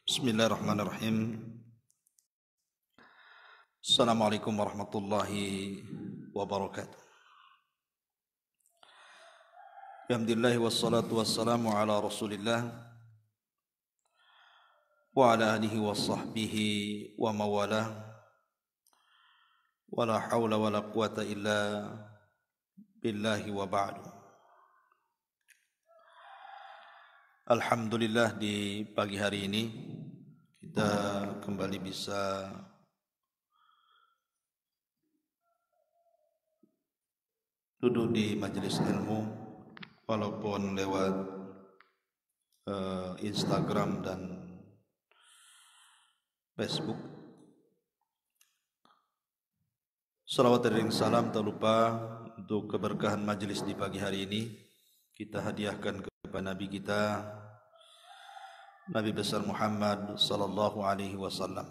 Bismillahirrahmanirrahim. Assalamualaikum warahmatullahi wabarakatuh. Alhamdulillah wassalatu wassalamu ala Rasulillah wa ala alihi wa sahbihi wa mawalah. Wa la hawla wa la quwata illa billahi wa ba'du. Alhamdulillah di pagi hari ini kita kembali bisa duduk di majelis ilmu walaupun lewat Instagram dan Facebook. Salawat dan salam tak lupa untuk keberkahan majelis di pagi hari ini kita hadiahkan kepada Nabi kita, Nabi besar Muhammad sallallahu alaihi wasallam.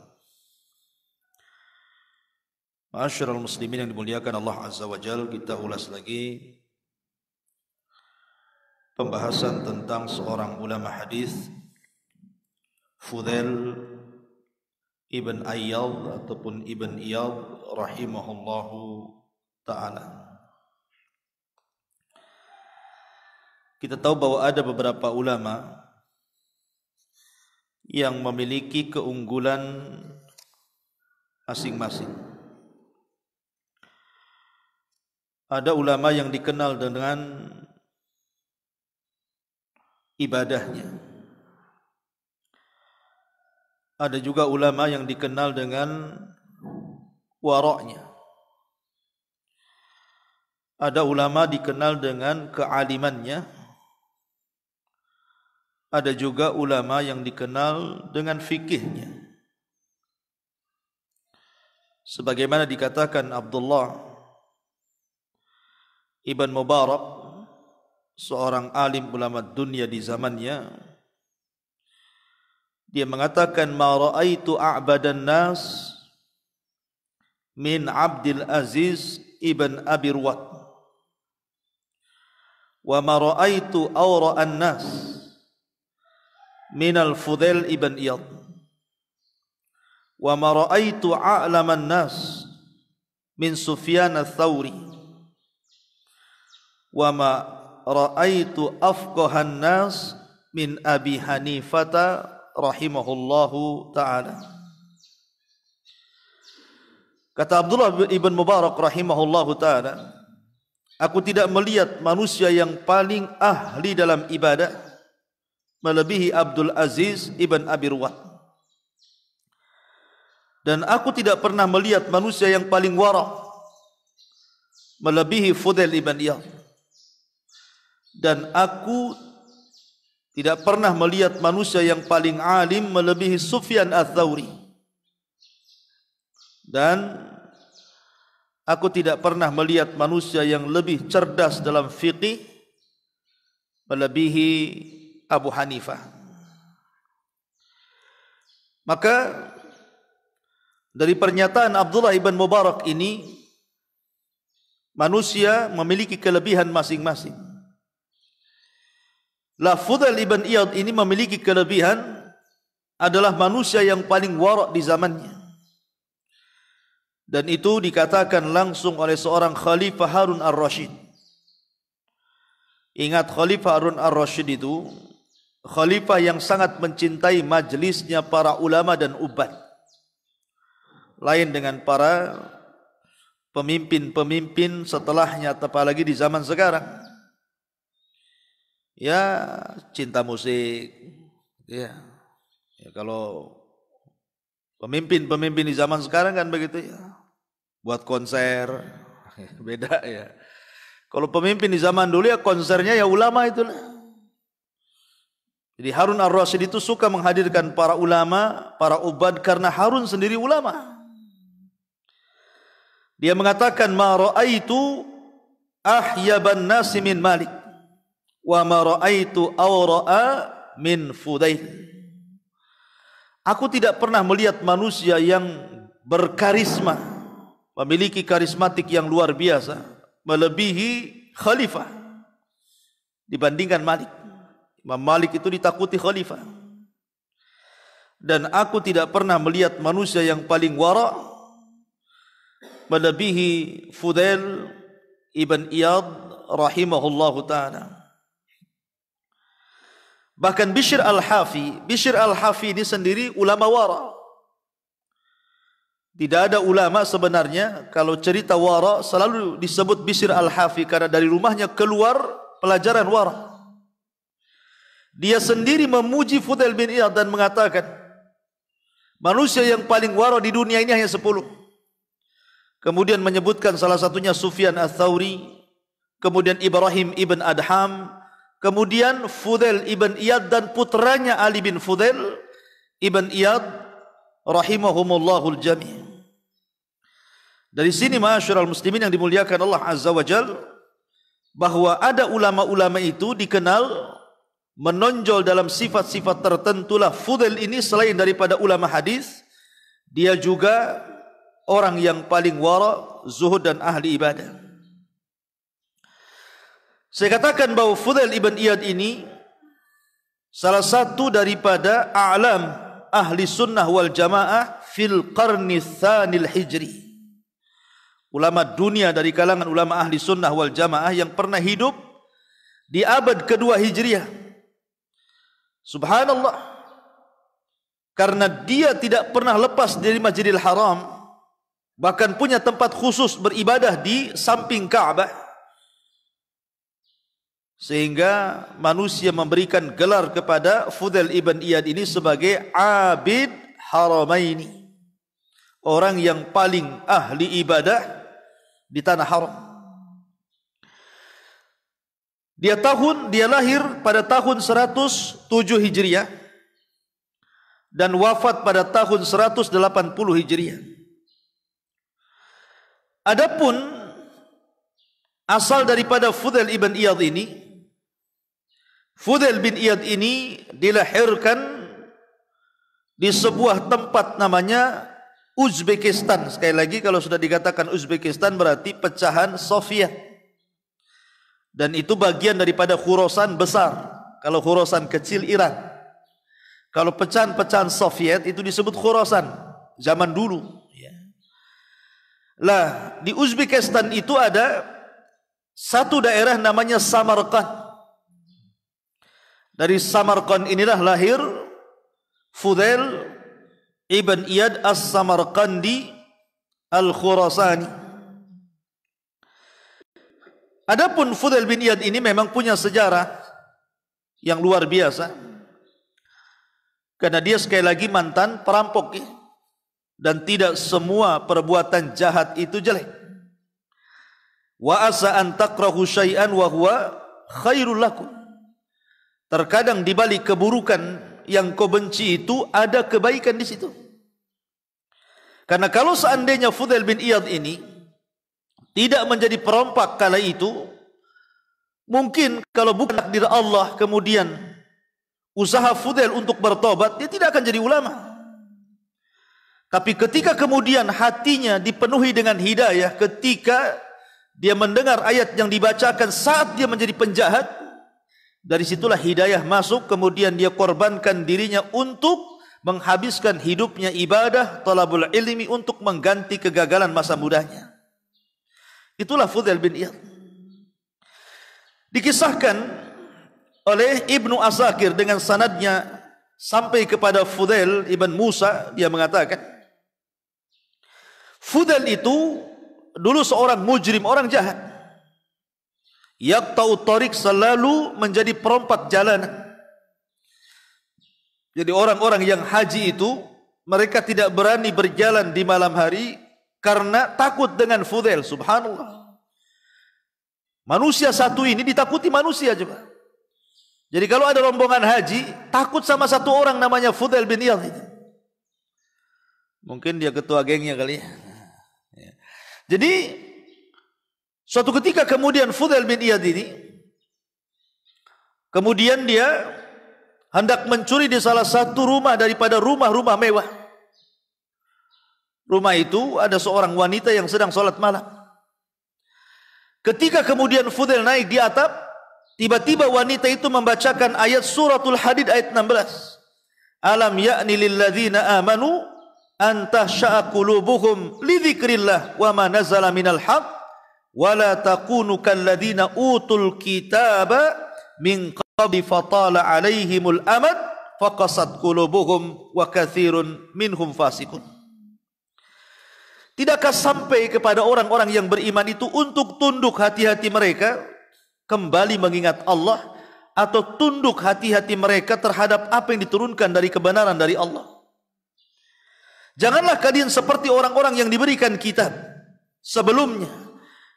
Ma'asyiral muslimin yang dimuliakan Allah Azza wa Jalla, kita ulas lagi pembahasan tentang seorang ulama hadis, Fudail ibn Iyad ataupun ibn Iyad rahimahullahu ta'ala. Kita tahu bahwa ada beberapa ulama yang memiliki keunggulan masing-masing. Ada ulama yang dikenal dengan ibadahnya. Ada juga ulama yang dikenal dengan waraknya. Ada ulama dikenal dengan kealimannya. Ada juga ulama yang dikenal dengan fikihnya. Sebagaimana dikatakan Abdullah ibn Mubarak, seorang alim ulama dunia di zamannya, dia mengatakan, ma ra'aitu a'badan nas min Abdul Aziz ibn Abi Ruwat wa ma ra'aitu awra'an nas minal Fudail ibn Iyad wa ma ra'aitu a'laman nas min Sufyan ats-Tsauri wa ma ra'aitu afqahan nas min Abi Hanifata rahimahullahu ta'ala. Kata Abdullah ibn Mubarak rahimahullahu ta'ala, aku tidak melihat manusia yang paling ahli dalam ibadah melebihi Abdul Aziz ibn Abi Ruwat. Dan aku tidak pernah melihat manusia yang paling wara' melebihi Fudail ibn Iyad. Dan aku tidak pernah melihat manusia yang paling alim melebihi Sufyan ats-Tsauri. Dan aku tidak pernah melihat manusia yang lebih cerdas dalam fiqih melebihi Abu Hanifah. Maka dari pernyataan Abdullah ibn Mubarak ini, manusia memiliki kelebihan masing-masing. Fudail ibn Iyad ini memiliki kelebihan, adalah manusia yang paling warak di zamannya. Dan itu dikatakan langsung oleh seorang Khalifah Harun ar-Rasyid. Ingat, Khalifah Harun ar-Rasyid itu khalifah yang sangat mencintai majlisnya para ulama dan ubat. Lain dengan para pemimpin-pemimpin setelahnya, apalagi di zaman sekarang. Ya, cinta musik. Ya, kalau pemimpin-pemimpin di zaman sekarang kan begitu ya. Buat konser, Beda ya. Kalau pemimpin di zaman dulu ya konsernya ya ulama itulah. Jadi Harun ar-Rasyid itu suka menghadirkan para ulama, para ubad karena Harun sendiri ulama. Dia mengatakan ma ra'aitu ahyaban nasi min Malik wa ma ra'aitu awra'a min Fudail. Aku tidak pernah melihat manusia yang berkarisma, memiliki karismatik yang luar biasa, melebihi khalifah dibandingkan Malik. Imam Malik itu ditakuti khalifah. Dan aku tidak pernah melihat manusia yang paling wara melebihi Fudail ibn Iyad rahimahullahu ta'ala. Bahkan Bishr al-Hafi ini sendiri ulama wara. Tidak ada ulama sebenarnya kalau cerita wara selalu disebut Bishr al-Hafi karena dari rumahnya keluar pelajaran wara. Dia sendiri memuji Fudail bin Iyad dan mengatakan, manusia yang paling wara di dunia ini hanya 10. Kemudian menyebutkan salah satunya Sufyan ats-Tsauri, kemudian Ibrahim ibn Adham, kemudian Fudail ibn Iyad dan putranya Ali bin Fudail ibn Iyad rahimahumullahul jami'. Dari sini ma'asyiral muslimin yang dimuliakan Allah Azza wa Jalla, bahwa ada ulama-ulama itu dikenal menonjol dalam sifat-sifat tertentulah. Fudail ini selain daripada ulama hadis, dia juga orang yang paling wara, zuhud dan ahli ibadah. Saya katakan bahwa Fudail ibn Iyad ini salah satu daripada a'lam ahli sunnah wal jamaah fil qarni tsanil hijri. Ulama dunia dari kalangan ulama ahli sunnah wal jamaah yang pernah hidup di abad kedua hijriah. Subhanallah, karena dia tidak pernah lepas dari Masjidil Haram, bahkan punya tempat khusus beribadah di samping Ka'bah, sehingga manusia memberikan gelar kepada Fudail ibn Iyad ini sebagai Abid Haramaini, orang yang paling ahli ibadah di tanah haram. Dia lahir pada tahun 107 Hijriah dan wafat pada tahun 180 Hijriah. Adapun asal daripada Fudail ibn Iyad ini, Fudail bin Iyad ini dilahirkan di sebuah tempat namanya Uzbekistan. Sekali lagi, kalau sudah dikatakan Uzbekistan berarti pecahan Soviet. Dan itu bagian daripada Khurasan besar. Kalau Khurasan kecil Iran. Kalau pecahan-pecahan Soviet itu disebut Khurasan zaman dulu. Lah, di Uzbekistan itu ada satu daerah namanya Samarkand. Dari Samarkand inilah lahir Fudail ibn Iyad as-Samarkandi al-Khurasani. Adapun Fudail bin Iyad ini memang punya sejarah yang luar biasa, karena dia sekali lagi mantan perampok, dan tidak semua perbuatan jahat itu jelek. Wa asa an takrahu syai'an wa huwa khairul lakum. Terkadang di balik keburukan yang kau benci itu ada kebaikan di situ. Karena kalau seandainya Fudail bin Iyad ini tidak menjadi perompak kala itu, mungkin kalau bukan takdir Allah kemudian usaha Fudail untuk bertobat, dia tidak akan jadi ulama. Tapi ketika kemudian hatinya dipenuhi dengan hidayah, ketika dia mendengar ayat yang dibacakan saat dia menjadi penjahat, dari situlah hidayah masuk, kemudian dia korbankan dirinya untuk menghabiskan hidupnya ibadah, talabul ilmi, untuk mengganti kegagalan masa mudanya. Itulah Fudail bin Iyad. Dikisahkan oleh Ibnu Asakir dengan sanadnya sampai kepada Fudail ibn Musa, dia mengatakan, Fudail itu dulu seorang mujrim, orang jahat. Yaqta'u tariq, selalu menjadi perompak jalanan. Jadi orang-orang yang haji itu mereka tidak berani berjalan di malam hari karena takut dengan Fudail. Subhanallah. Manusia satu ini ditakuti manusia juga. Jadi kalau ada rombongan haji, takut sama satu orang namanya Fudail bin Iyad itu. Mungkin dia ketua gengnya kali ya. Jadi suatu ketika kemudian Fudail bin Iyad ini, kemudian dia hendak mencuri di salah satu rumah daripada rumah-rumah mewah. Rumah itu ada seorang wanita yang sedang sholat malam. Ketika kemudian Fudail naik di atap, tiba-tiba wanita itu membacakan ayat suratul Hadid ayat 16. Alam ya'ni lilladzina amanu an tahsha'a qulubuhum li dzikrillah wa ma nazala minal haqq wa la takunu kalladzina utul kitaba min qabli fatala 'alaihimul amad faqasat qulubuhum wa katsirun minhum fasiqun. Tidakkah sampai kepada orang-orang yang beriman itu untuk tunduk hati-hati mereka kembali mengingat Allah, atau tunduk hati-hati mereka terhadap apa yang diturunkan dari kebenaran dari Allah? Janganlah kalian seperti orang-orang yang diberikan kitab sebelumnya,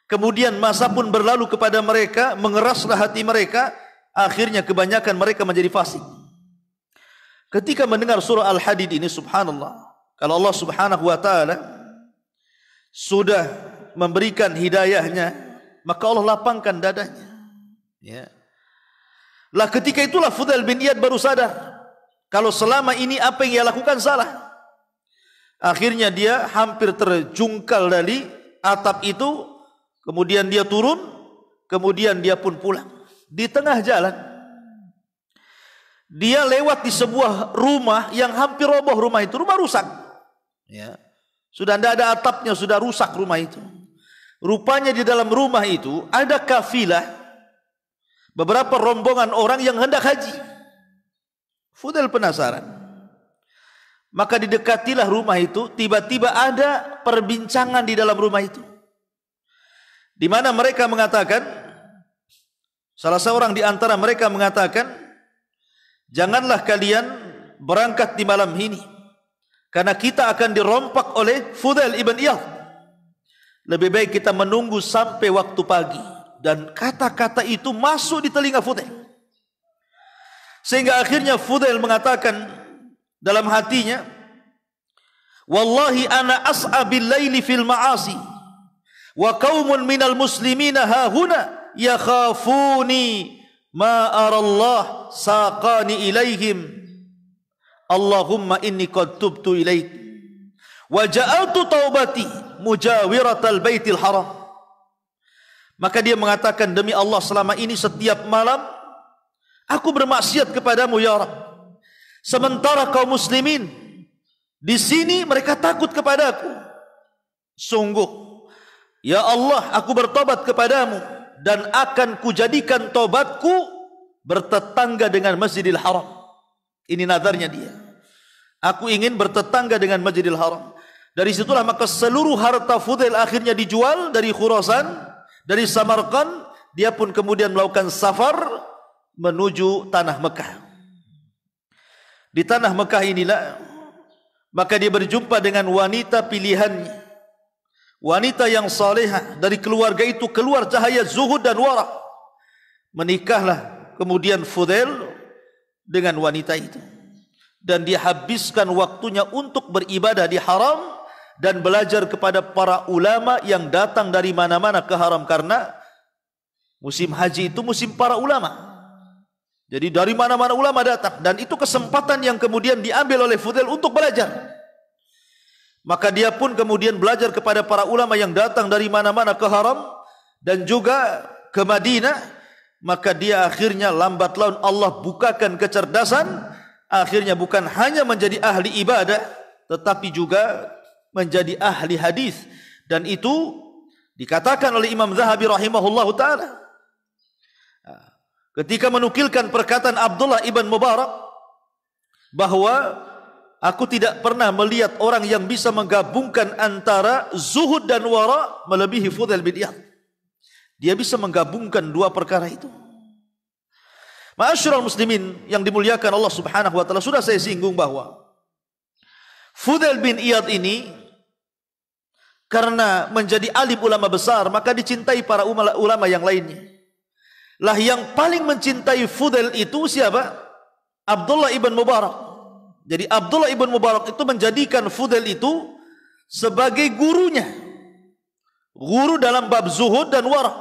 kemudian masa pun berlalu kepada mereka, mengeraslah hati mereka, akhirnya kebanyakan mereka menjadi fasik. Ketika mendengar surah Al-Hadid ini, subhanallah, kalau Allah subhanahu wa ta'ala sudah memberikan hidayahnya, maka Allah lapangkan dadanya. Ya. Lah ketika itulah Fudail bin Iyad baru sadar kalau selama ini apa yang ia lakukan salah. Akhirnya dia hampir terjungkal dari atap itu, kemudian dia turun, kemudian dia pun pulang. Di tengah jalan dia lewat di sebuah rumah yang hampir roboh. Rumah itu rumah rusak. Ya. Sudah tidak ada atapnya, sudah rusak rumah itu. Rupanya di dalam rumah itu ada kafilah, beberapa rombongan orang yang hendak haji. Fudail penasaran. Maka didekatilah rumah itu, tiba-tiba ada perbincangan di dalam rumah itu. Di mana mereka mengatakan, salah seorang di antara mereka mengatakan, janganlah kalian berangkat di malam ini, karena kita akan dirompak oleh Fudail ibn Iyad. Lebih baik kita menunggu sampai waktu pagi. Dan kata-kata itu masuk di telinga Fudail. Sehingga akhirnya Fudail mengatakan dalam hatinya, wallahi ana as'a bil laili fil ma'asi wa qaumun minal muslimina hahuna yakhafuni ma arallah saqani ilaihim. Allahumma inni qad tubtu ilaik wa ja'altu taubati mujawiratal baitil haram. Maka dia mengatakan, demi Allah selama ini setiap malam aku bermaksiat kepadamu ya Rabb, sementara kaum muslimin di sini mereka takut kepadaku. Sungguh ya Allah, aku bertobat kepadamu dan akan kujadikan tobatku bertetangga dengan Masjidil Haram. Ini nazarnya dia. Aku ingin bertetangga dengan Masjidil Haram. Dari situlah maka seluruh harta Fudail akhirnya dijual dari Khurasan, dari Samarkand. Dia pun kemudian melakukan safar menuju tanah Mekah. Di tanah Mekah inilah maka dia berjumpa dengan wanita pilihannya, wanita yang salehah. Dari keluarga itu keluar cahaya zuhud dan wara. Menikahlah kemudian Fudail dengan wanita itu, dan dia habiskan waktunya untuk beribadah di haram dan belajar kepada para ulama yang datang dari mana-mana ke haram, karena musim haji itu musim para ulama. Jadi dari mana-mana ulama datang, dan itu kesempatan yang kemudian diambil oleh Fudail untuk belajar. Maka dia pun kemudian belajar kepada para ulama yang datang dari mana-mana ke haram dan juga ke Madinah. Maka dia akhirnya lambat laun Allah bukakan kecerdasan, akhirnya bukan hanya menjadi ahli ibadah tetapi juga menjadi ahli hadis. Dan itu dikatakan oleh Imam Zahabi rahimahullahu taala ketika menukilkan perkataan Abdullah ibn Mubarak bahwa aku tidak pernah melihat orang yang bisa menggabungkan antara zuhud dan wara melebihi Fudail bin Iyad. Dia bisa menggabungkan dua perkara itu. Ma'asyiral muslimin yang dimuliakan Allah Subhanahu wa taala, sudah saya singgung bahwa Fudail bin Iyad ini karena menjadi alim ulama besar, maka dicintai para ulama yang lainnya. Lah yang paling mencintai Fudail itu siapa? Abdullah ibn Mubarak. Jadi Abdullah ibn Mubarak itu menjadikan Fudail itu sebagai gurunya. Guru dalam bab zuhud dan wara'.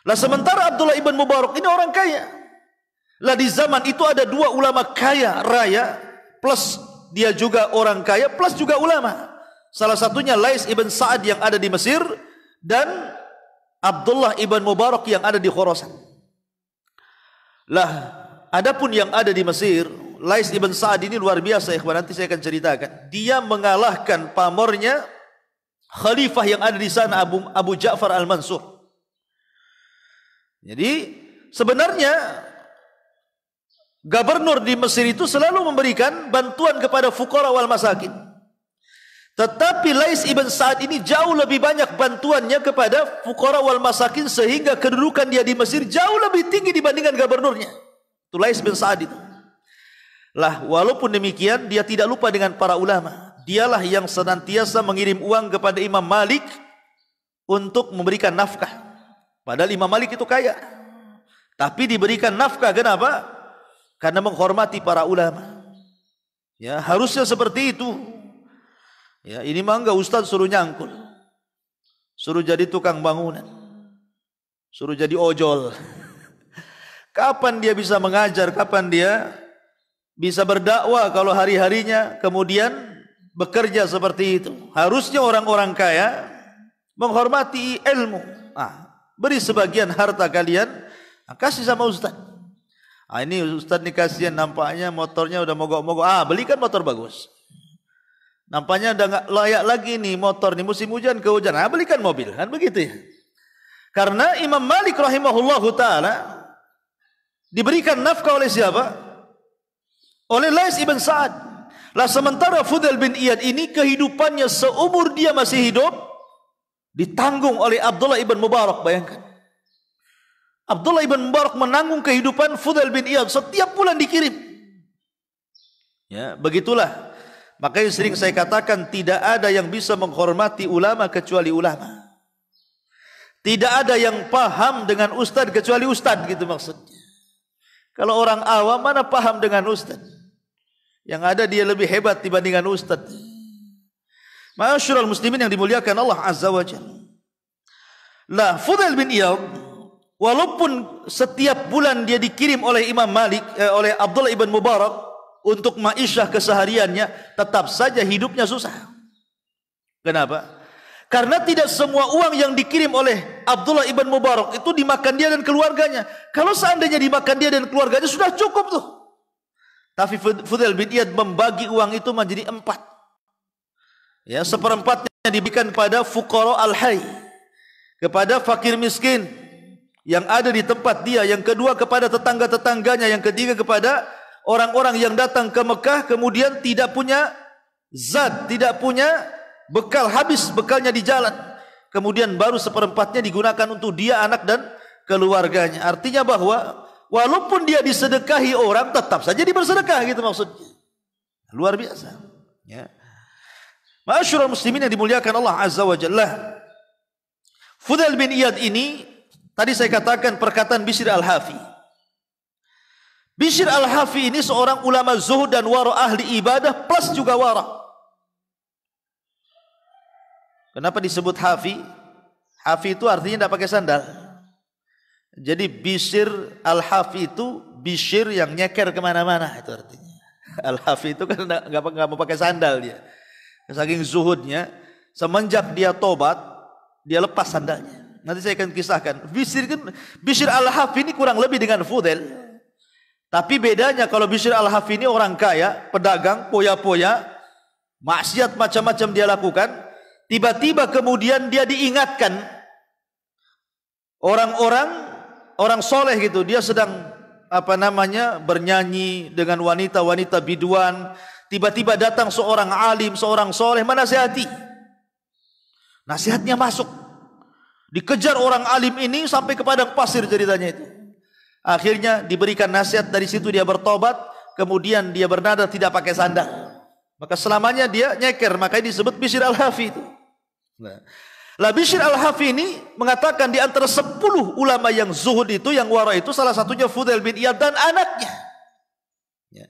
Lah sementara Abdullah ibn Mubarak ini orang kaya. Lah di zaman itu ada dua ulama kaya raya, plus dia juga orang kaya, plus juga ulama. Salah satunya Lais ibn Sa'ad yang ada di Mesir, dan Abdullah ibn Mubarak yang ada di Khurasan. Lah, adapun yang ada di Mesir, Lais ibn Sa'ad ini luar biasa, ikhwan, nanti saya akan ceritakan. Dia mengalahkan pamornya khalifah yang ada di sana, Abu Ja'far al-Mansur. Jadi sebenarnya gubernur di Mesir itu selalu memberikan bantuan kepada fuqara wal masakin. Tetapi Lais ibn Sa'ad ini jauh lebih banyak bantuannya kepada fuqara wal masakin, sehingga kedudukan dia di Mesir jauh lebih tinggi dibandingkan gubernurnya. Itu Lais bin Sa'ad itu. Lah, walaupun demikian dia tidak lupa dengan para ulama. Dialah yang senantiasa mengirim uang kepada Imam Malik untuk memberikan nafkah. Padahal Imam Malik itu kaya, tapi diberikan nafkah. Kenapa? Karena menghormati para ulama. Ya, harusnya seperti itu. Ya, ini mah enggak ustaz suruh nyangkul, suruh jadi tukang bangunan, suruh jadi ojol. Kapan dia bisa mengajar? Kapan dia bisa berdakwah kalau hari-harinya kemudian bekerja seperti itu? Harusnya orang-orang kaya menghormati ilmu. Beri sebagian harta kalian, kasih sama ustaz. Ini ustaz nih kasihan, nampaknya motornya udah mogok-mogok. Belikan motor bagus. Nampaknya udah nggak layak lagi nih motor nih, musim hujan kehujanan. Belikan mobil, kan begitu ya. Karena Imam Malik rahimahullahu taala diberikan nafkah oleh siapa? Oleh Lais ibn Sa'ad. Lah sementara Fudail bin Iyad ini kehidupannya seumur dia masih hidup ditanggung oleh Abdullah ibn Mubarak. Bayangkan, Abdullah ibn Mubarak menanggung kehidupan Fudail bin Iyad, setiap bulan dikirim. Ya, begitulah. Makanya sering saya katakan, tidak ada yang bisa menghormati ulama kecuali ulama. Tidak ada yang paham dengan ustaz kecuali ustaz, gitu maksudnya. Kalau orang awam mana paham dengan ustaz? Yang ada dia lebih hebat dibandingkan ustaz. Ma'asyiral muslimin yang dimuliakan Allah Azza wa Jalla. Lah, Fudail bin Iyad, walaupun setiap bulan dia dikirim oleh Imam Malik, oleh Abdullah ibn Mubarak untuk ma'isyah kesehariannya, tetap saja hidupnya susah. Kenapa? Karena tidak semua uang yang dikirim oleh Abdullah ibn Mubarak itu dimakan dia dan keluarganya. Kalau seandainya dimakan dia dan keluarganya sudah cukup tuh. Tapi Fudail bin Iyad membagi uang itu menjadi 4. Ya, 1/4-nya diberikan pada fuqara al-hayy, kepada fakir miskin yang ada di tempat dia. Yang kedua kepada tetangga-tetangganya. Yang ketiga kepada orang-orang yang datang ke Mekah kemudian tidak punya zat, tidak punya bekal, habis bekalnya di jalan. Kemudian baru 1/4-nya digunakan untuk dia, anak dan keluarganya. Artinya bahwa walaupun dia disedekahi orang, tetap saja dia bersedekah, gitu maksudnya. Luar biasa. Ya. Ma'asyiral muslimin yang dimuliakan Allah Azza wa Jalla. Fudail bin Iyad ini, tadi saya katakan perkataan Bishr al-Hafi. Bishr al-Hafi ini seorang ulama zuhud dan wara, ahli ibadah plus juga wara. Kenapa disebut Hafi? Hafi itu artinya tidak pakai sandal. Jadi Bishr al-Hafi itu Bishr yang nyeker kemana-mana, itu artinya. Al-Hafi itu kan nggak mau pakai sandal dia. Saking zuhudnya, semenjak dia tobat, dia lepas sandalnya. Nanti saya akan kisahkan. Bishr al-Hafi ini kurang lebih dengan Fudail. Tapi bedanya kalau Bishr al-Hafi ini orang kaya, pedagang, poya-poya, maksiat macam-macam dia lakukan. Tiba-tiba kemudian dia diingatkan orang soleh gitu. Dia sedang bernyanyi dengan wanita-wanita biduan. Tiba-tiba datang seorang alim, seorang soleh menasihati. Nasihatnya masuk. Dikejar orang alim ini sampai ke padang pasir ceritanya itu. Akhirnya diberikan nasihat, dari situ dia bertobat, kemudian dia bernada tidak pakai sandal. Maka selamanya dia nyeker, makanya disebut Bishr al-Hafi itu. Nah, Bishr al-Hafi ini mengatakan di antara 10 ulama yang zuhud itu, yang wara itu, salah satunya Fudail bin Iyad dan anaknya. Ya.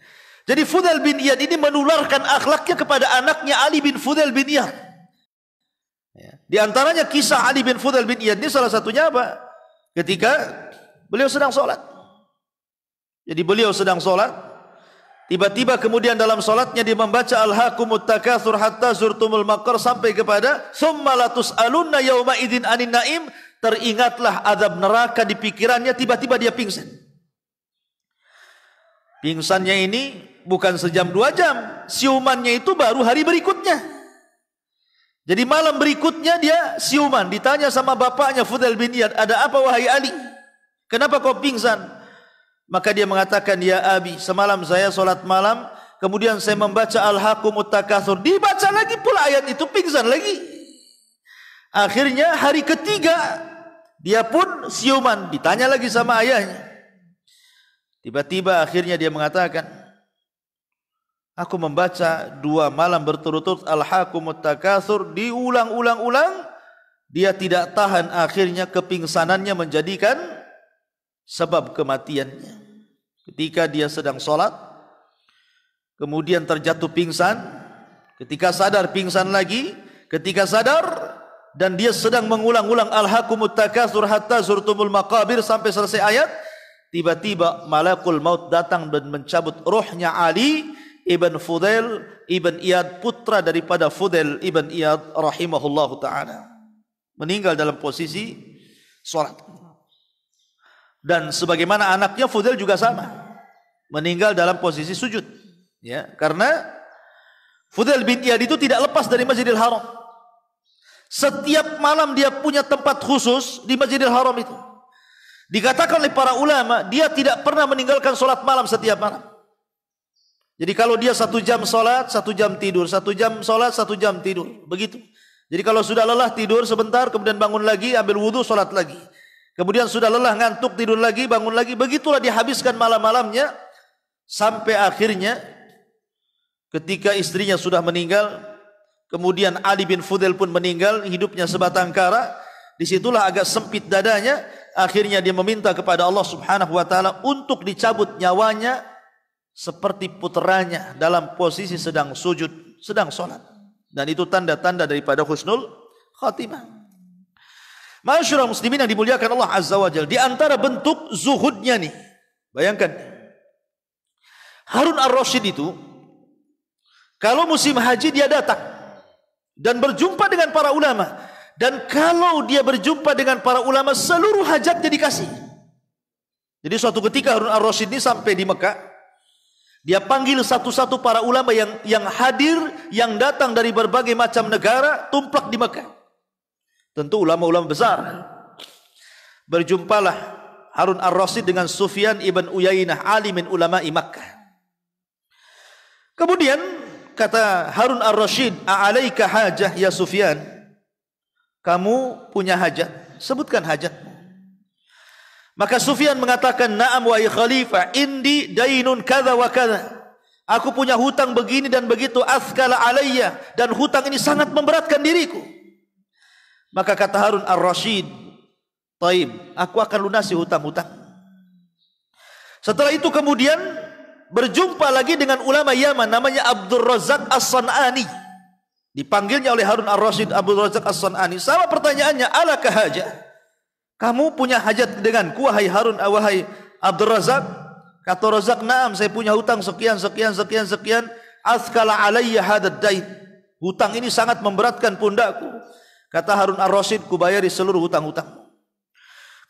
Jadi Fudail bin Iyad ini menularkan akhlaknya kepada anaknya Ali bin Fudail bin Iyad. Ya. Di antaranya kisah Ali bin Fudail bin Iyad ini salah satunya apa? Ketika beliau sedang sholat. Jadi beliau sedang sholat, tiba-tiba kemudian dalam sholatnya dia membaca Alhaakumut takatsur hatta zurtumul maqar sampai kepada tsumma latus'alunna yauma idzin anin naim. Teringatlah azab neraka di pikirannya, tiba-tiba dia pingsan. Pingsannya ini bukan sejam 2 jam, siumannya itu baru hari berikutnya. Jadi malam berikutnya dia siuman, ditanya sama bapaknya Fudail bin Iyad, ada apa wahai Ali? Kenapa kau pingsan? Maka dia mengatakan, ya Abi, semalam saya sholat malam, kemudian saya membaca Alhaakumut takatsur, dibaca lagi pula ayat itu, pingsan lagi. Akhirnya hari ketiga dia pun siuman, ditanya lagi sama ayahnya. Tiba-tiba akhirnya dia mengatakan, aku membaca 2 malam berturut-turut Alhaakumut takatsur, diulang-ulang-ulang, dia tidak tahan, akhirnya kepingsanannya menjadikan sebab kematiannya. Ketika dia sedang sholat, kemudian terjatuh pingsan, ketika sadar pingsan lagi, ketika sadar dan dia sedang mengulang-ulang Alhaakumut takatsur hatta zurtumul maqabir sampai selesai ayat, tiba-tiba malakul maut datang dan mencabut rohnya Ali ibn Fudail ibn Iyad, putra daripada Fudail ibn Iyad rahimahullahu ta'ala, meninggal dalam posisi sholat. Dan sebagaimana anaknya Fudail juga sama, meninggal dalam posisi sujud. Ya, karena Fudail bin Iyad itu tidak lepas dari Masjidil Haram. Setiap malam dia punya tempat khusus di Masjidil Haram itu. Dikatakan oleh para ulama, dia tidak pernah meninggalkan sholat malam setiap malam. Jadi kalau dia 1 jam sholat, 1 jam tidur, 1 jam sholat, 1 jam tidur, begitu. Jadi kalau sudah lelah tidur sebentar, kemudian bangun lagi, ambil wudhu, sholat lagi. Kemudian sudah lelah, ngantuk, tidur lagi, bangun lagi. Begitulah dihabiskan malam-malamnya. Sampai akhirnya ketika istrinya sudah meninggal, kemudian Ali bin Fudail pun meninggal, hidupnya sebatang kara. Disitulah agak sempit dadanya. Akhirnya dia meminta kepada Allah subhanahu wa ta'ala untuk dicabut nyawanya seperti puteranya dalam posisi sedang sujud, sedang sholat. Dan itu tanda-tanda daripada husnul khatimah. Masyaallah muslimin yang dimuliakan Allah Azza wa Jalla, di antara bentuk zuhudnya nih, bayangkan Harun ar-Rasyid itu kalau musim haji dia datang dan berjumpa dengan para ulama, dan kalau dia berjumpa dengan para ulama seluruh hajatnya dikasih. Jadi suatu ketika Harun ar-Rasyid ini sampai di Mekah, dia panggil satu-satu para ulama yang hadir, yang datang dari berbagai macam negara, tumplak di Mekah. Tentu ulama-ulama besar. Berjumpalah Harun ar-Rasyid dengan Sufyan ibn Uyainah, alimin ulama'i Makkah. Kemudian kata Harun ar-Rasyid, "A'alaika hajah ya Sufyan?" Kamu punya hajat, sebutkan hajatmu. Maka Sufyan mengatakan, "Na'am wahai khalifah, indi dainun kadza wa kadza." Aku punya hutang begini dan begitu, askala alayya, dan hutang ini sangat memberatkan diriku. Maka kata Harun ar-Rasyid, "Taib, aku akan lunasi hutang-hutang." Setelah itu kemudian berjumpa lagi dengan ulama Yaman namanya Abdul Razak As-San'ani. Dipanggilnya oleh Harun ar-Rasyid Abdul Razak As-San'ani. Sama pertanyaannya, "Alaka hajah?" Kamu punya hajat denganku wahai Harun, wahai Abdul Razak? Kata Razak, "Na'am, saya punya hutang sekian. Askala alayya hadad dain." Hutang ini sangat memberatkan pundakku. Kata Harun ar-Rasyid, "Ku bayari seluruh hutang-hutang."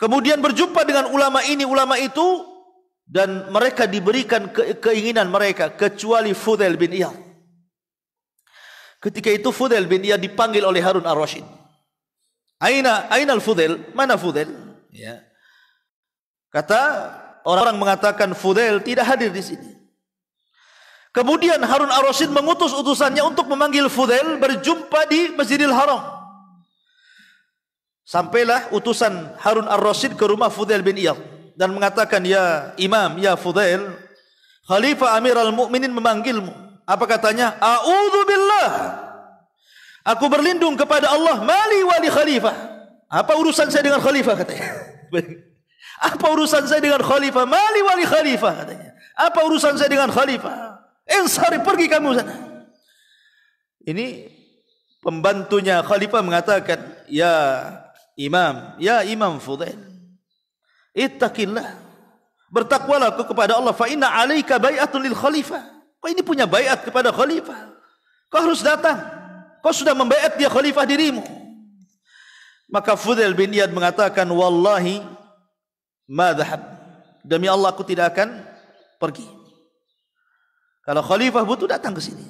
Kemudian berjumpa dengan ulama ini, ulama itu, dan mereka diberikan keinginan mereka kecuali Fudail bin Iyad. Ketika itu Fudail bin Iyad dipanggil oleh Harun ar-Rasyid. Aina al-Fudail? Mana Fudail? Ya. Kata orang mengatakan Fudail tidak hadir di sini. Kemudian Harun ar-Rasyid mengutus utusannya untuk memanggil Fudail berjumpa di Masjidil Haram. Sampailah utusan Harun ar-Rasyid ke rumah Fudail bin Iyad dan mengatakan, "Ya Imam, ya Fudail, Khalifah Amirul Mukminin memanggilmu." Apa katanya? "A'udzu billah Aku berlindung kepada Allah, mali wali khalifah. Apa urusan saya dengan khalifah katanya? Apa urusan saya dengan khalifah? Mali wali khalifah katanya. Apa urusan saya dengan khalifah? Insari, pergi kamu sana. Ini pembantunya khalifah mengatakan, ya Imam Fudail, ittaqillah, bertakwalah kau kepada Allah, fa inna 'alaika bai'atun lil khalifah. Kau ini punya baiat kepada khalifah. Kau harus datang. Kau sudah membaiat dia khalifah dirimu. Maka Fudail bin Iyad mengatakan, wallahi ma dhahab, demi Allah aku tidak akan pergi. Kalau khalifah butuh datang ke sini.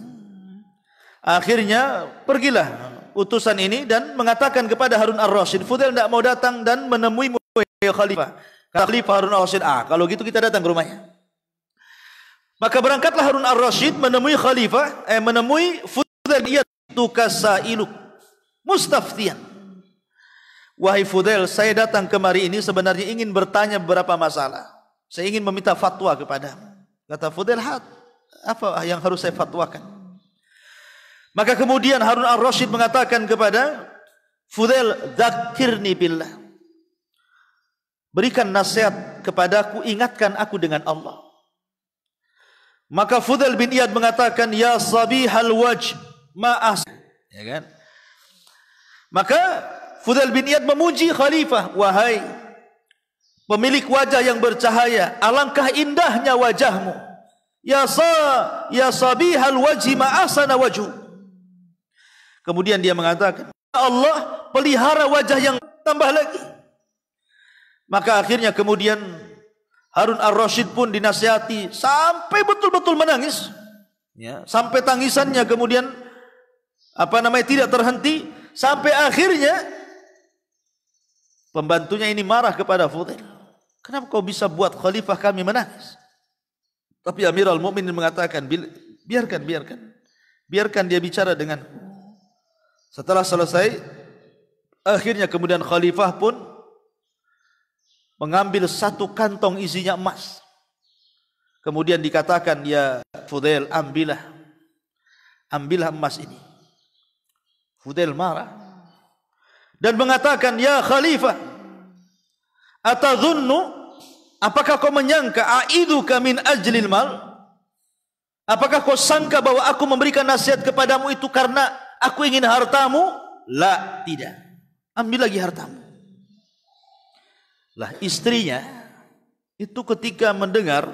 Akhirnya pergilah utusan ini dan mengatakan kepada Harun ar-Rasyid, Fudail tidak mau datang dan menemui khalifah. Kata Khalifah Harun ar-Rasyid, kalau gitu kita datang ke rumahnya. Maka berangkatlah Harun ar-Rasyid menemui khalifah, menemui Fudail bin Iyad, tukasailuk mustaftian. Wahai Fudail, saya datang kemari ini sebenarnya ingin bertanya beberapa masalah. Saya ingin meminta fatwa kepadamu. Kata Fudail, apa yang harus saya fatwakan? Maka kemudian Harun ar-Rasyid mengatakan kepada Fudail, dzakirni billah, berikan nasihat kepadaku, ingatkan aku dengan Allah. Maka Fudail bin Iyad mengatakan, ya sabihal wajh ma'as, ya kan? Maka Fudail bin Iyad memuji khalifah, wahai pemilik wajah yang bercahaya, alangkah indahnya wajahmu. Ya sabihal wajhi ma'asana wajhu. Kemudian dia mengatakan, Allah pelihara wajah yang tambah lagi. Maka akhirnya kemudian Harun ar-Rasyid pun dinasihati sampai betul-betul menangis, ya, sampai tangisannya kemudian tidak terhenti, sampai akhirnya pembantunya ini marah kepada Fudail. Kenapa kau bisa buat khalifah kami menangis? Tapi Amirul Mukminin mengatakan, biarkan dia bicara denganku. Setelah selesai, akhirnya kemudian khalifah pun mengambil satu kantong isinya emas. Kemudian dikatakan, ya Fudail, ambillah emas ini. Fudail marah dan mengatakan, ya khalifah, atadhunnu, apakah kau menyangka aiduka min ajlil mal? Apakah kau sangka bahwa aku memberikan nasihat kepadamu itu karena aku ingin hartamu? La, tidak. Ambil lagi hartamu. Lah istrinya itu ketika mendengar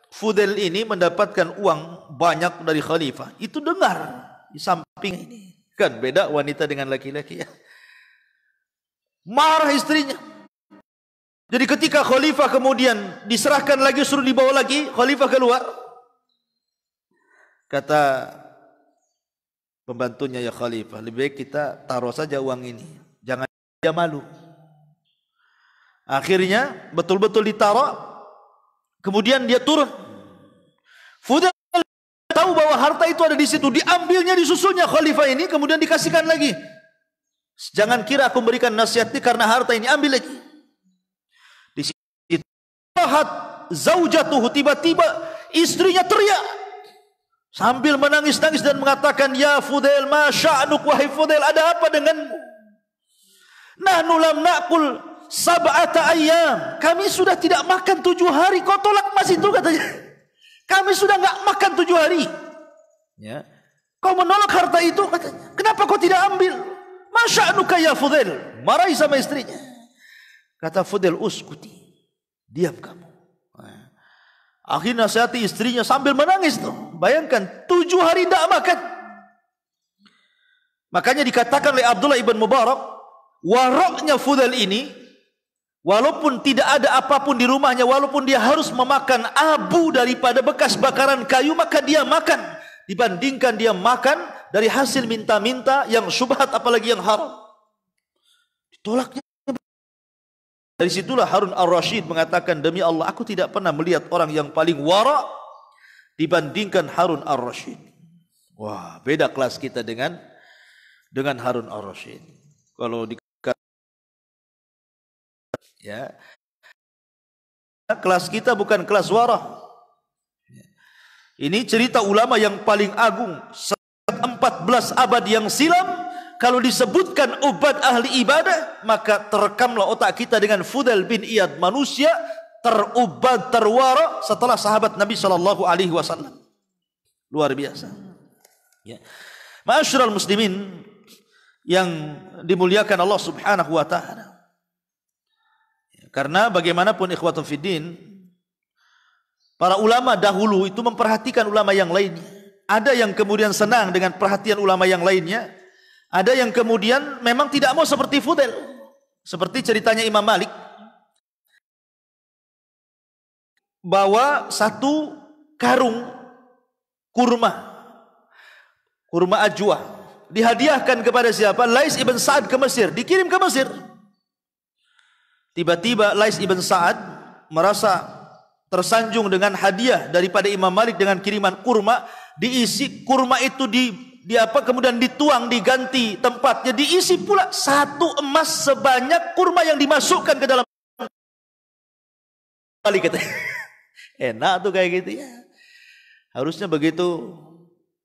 Fudail ini mendapatkan uang banyak dari khalifah, itu dengar di samping ini. Kan beda wanita dengan laki-laki ya. Marah istrinya. Jadi ketika khalifah kemudian diserahkan lagi, suruh dibawa lagi, khalifah keluar. Kata pembantunya, ya khalifah, lebih baik kita taruh saja uang ini, jangan dia malu. Akhirnya betul-betul ditaruh. Kemudian dia turun. Fudail tahu bahwa harta itu ada di situ, diambilnya, disusulnya khalifah ini, kemudian dikasihkan lagi. Jangan kira aku memberikan nasihat ini karena harta ini, ambil lagi. Di situ zaujatuhu, tiba-tiba istrinya teriak sambil menangis-nangis dan mengatakan, ya Fudail, ma sya'nuk, wahai Fudail, ada apa denganmu? Nahnu lam na'kul sab'ata ayyam, kami sudah tidak makan 7 hari, kau tolak emas itu katanya. Kami sudah enggak makan 7 hari. Ya. Kau menolak harta itu katanya. Kenapa kau tidak ambil? Masya'nuka ya Fudail, marahi sama istrinya. Kata Fudail, uskuti, diam kamu. Akhirnya nasihati istrinya sambil menangis tuh. Bayangkan 7 hari tidak makan. Makanya dikatakan oleh Abdullah ibn Mubarak, waroknya Fudail ini, walaupun tidak ada apapun di rumahnya, walaupun dia harus memakan abu daripada bekas bakaran kayu, maka dia makan, dibandingkan dia makan dari hasil minta-minta yang syubhat, apalagi yang haram. Ditolaknya. Dari situlah Harun ar-Rasyid mengatakan, demi Allah, aku tidak pernah melihat orang yang paling wara dibandingkan Harun ar-Rasyid. Wah, beda kelas kita dengan Harun ar-Rasyid. Kalau ya, kelas kita bukan kelas wara. Ini cerita ulama yang paling agung 14 abad yang silam, kalau disebutkan Ubad ahli ibadah, maka terekamlah otak kita dengan Fudail bin Iyad, manusia terubad, terwara setelah sahabat Nabi sallallahu alaihi wasallam. Luar biasa. Ya. Ma'asyiral muslimin yang dimuliakan Allah Subhanahu wa taala. Karena bagaimanapun ikhwatul fiddin, para ulama dahulu itu memperhatikan ulama yang lainnya. Ada yang kemudian senang dengan perhatian ulama yang lainnya, ada yang kemudian memang tidak mau seperti Fudail. Seperti ceritanya Imam Malik, bawa satu karung kurma ajwa, dihadiahkan kepada siapa? Lais ibn Sa'ad ke Mesir, dikirim ke Mesir. Tiba-tiba Lais ibn Sa'ad merasa tersanjung dengan hadiah daripada Imam Malik dengan kiriman kurma. Diisi kurma itu kemudian dituang, diganti tempatnya, diisi pula satu emas sebanyak kurma yang dimasukkan ke dalam Malik. Enak tuh kayak gitu ya. Harusnya begitu.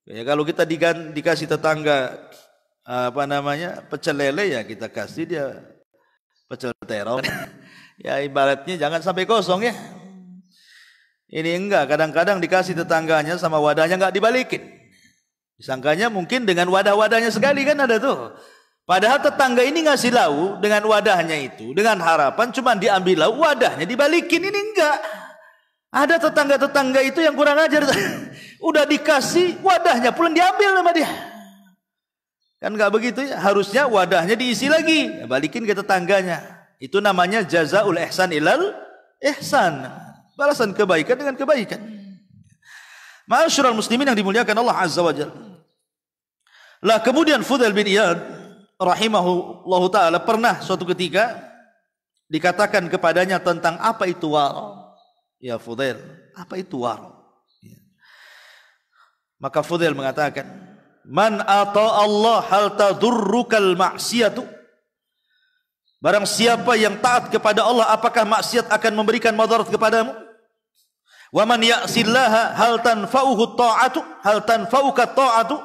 Ya, kalau kita dikasih tetangga pecel lele, ya kita kasih dia pecel terong. Ya ibaratnya jangan sampai kosong ya. Ini enggak, kadang-kadang dikasih tetangganya sama wadahnya enggak dibalikin. Disangkanya mungkin dengan wadah-wadahnya sekali, kan ada tuh. Padahal tetangga ini ngasih lau dengan wadahnya itu, dengan harapan cuma diambil lau, wadahnya dibalikin. Ini enggak. Ada tetangga-tetangga itu yang kurang ajar. Udah dikasih wadahnya pulang diambil sama dia. Kan enggak begitu ya. Harusnya wadahnya diisi lagi, balikin ke tetangganya. Itu namanya jazaul ihsan ilal ihsan. Balasan kebaikan dengan kebaikan. Ma'asyiral muslimin yang dimuliakan Allah Azza wa Jalla. Lah kemudian Fudail bin Iyad rahimahullahu taala pernah suatu ketika dikatakan kepadanya tentang apa itu wara. Ya Fudail, apa itu wara? Ya. Maka Fudail mengatakan, "Man ata Allah hal tadurrukal ma'siyatu?" Barang siapa yang taat kepada Allah, apakah maksiat akan memberikan madarat kepadamu? Wa man ya'sillaha hal tanfa'uhu ta'atu? Hal tanfa'uka ta'atu?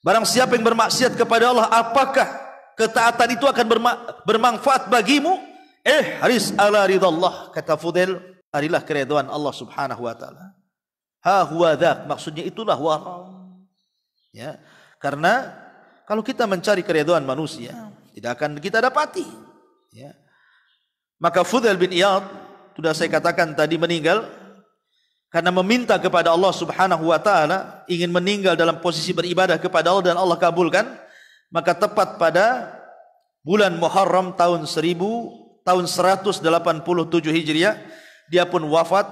Barang siapa yang bermaksiat kepada Allah, apakah ketaatan itu akan bermanfaat bagimu? Haris ala ridallah, kata Fudail, arilah keridhaan Allah Subhanahu wa taala. Ha huwa dzak, maksudnya itulah wara. Ya, karena kalau kita mencari keridhaan manusia, tidak akan kita dapati. Ya. Maka Fudail bin Iyad, sudah saya katakan tadi, meninggal karena meminta kepada Allah Subhanahu wa taala, ingin meninggal dalam posisi beribadah kepada Allah dan Allah kabulkan. Maka tepat pada bulan Muharram tahun 187 Hijriah, dia pun wafat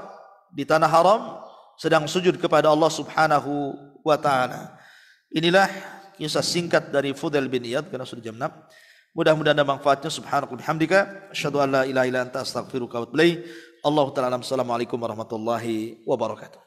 di tanah haram sedang sujud kepada Allah Subhanahu wa taala. Inilah kisah singkat dari Fudail bin Iyad, karena sudah jam 6. Mudah-mudahan ada manfaatnya. Subhanaka wa bihamdika, asyhadu an la ilaha illa anta, astaghfiruka wa atubu ilaik. Allahu ta'ala alam. Assalamualaikum warahmatullahi wabarakatuh.